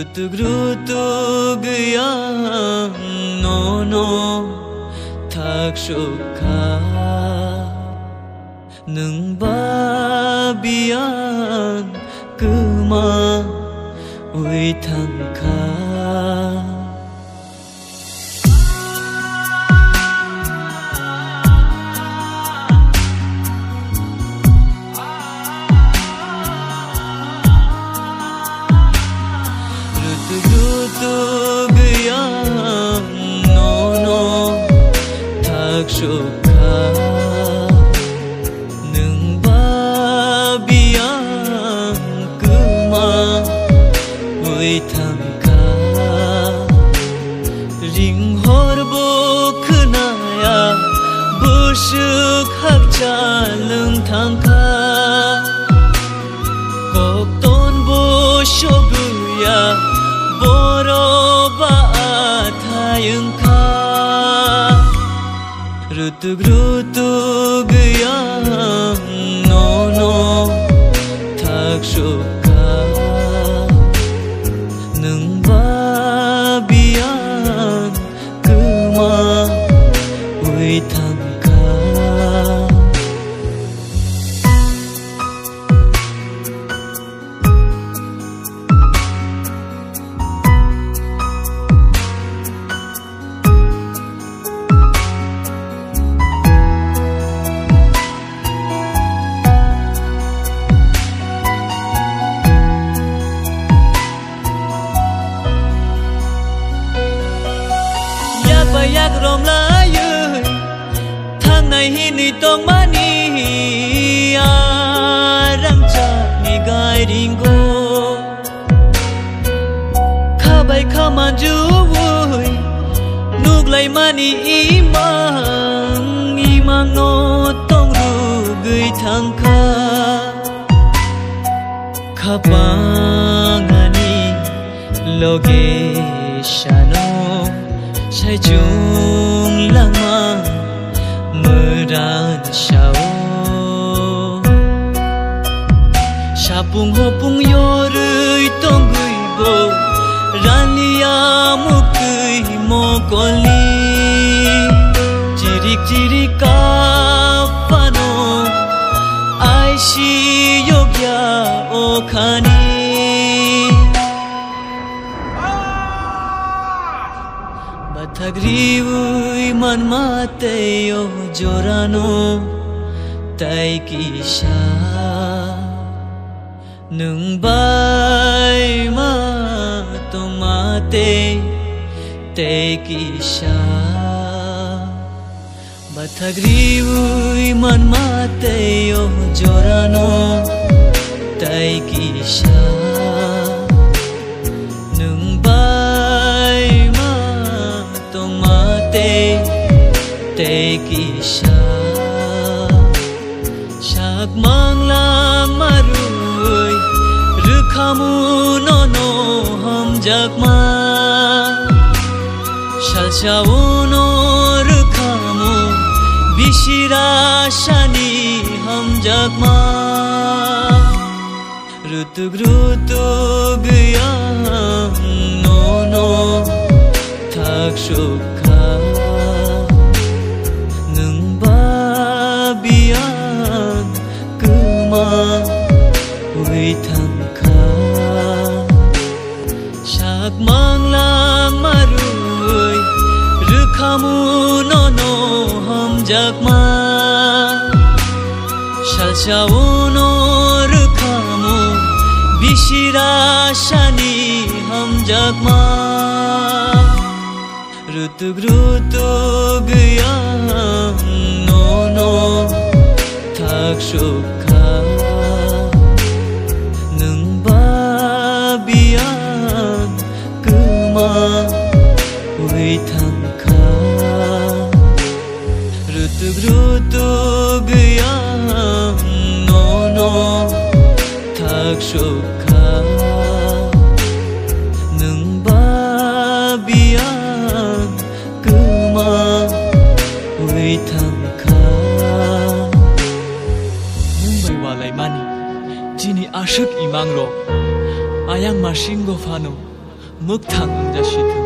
Rutug yang nono thak sukha nung babian kuma ui thang kha Rutug yang nono thak sukha nung babian kuma ui thang kha ring hor bo khunaya busuk hak cha lung thang kha kok ton bo shoguya boro ba thayung kha Rutug yang nono thak sukha nung babian kuma ui thang kha yak rom la yơi thang này hi ni tong mani rang cha ni gai ringo kha bai kha man ju vui nuk lai mani imang no tong ru gui thang kha kha pa ngani loge shano Sai chung lang ma meran shao Shapung hopung yorui tong gui bo Rania mukui mo koli Jirik ka pano Ai shi yogya o khani Thagriui man mate yo jorano tai kisha nung bai ma tomate te kisha Thagriui man mate yo jorano tai kisha nung bai te kisha shak mang la marui rukhamu no ham jak ma shal chau no rukhamu bishira shani ham jak ma Rutug yang nono thak sukha nung babian kuma ui thang kha shak mang la marui rukhamu no ham jak ma shal chau no rukhamu bishira shani ham jak ma Rutug yang nono thak sukha nung babian kuma ui thang kha Rutug yang nono thak sukha nung babian kuma ui thang kha nung bai wa lai mani jini ashuk imang ro ayang masing go phano mức thẳng ra shi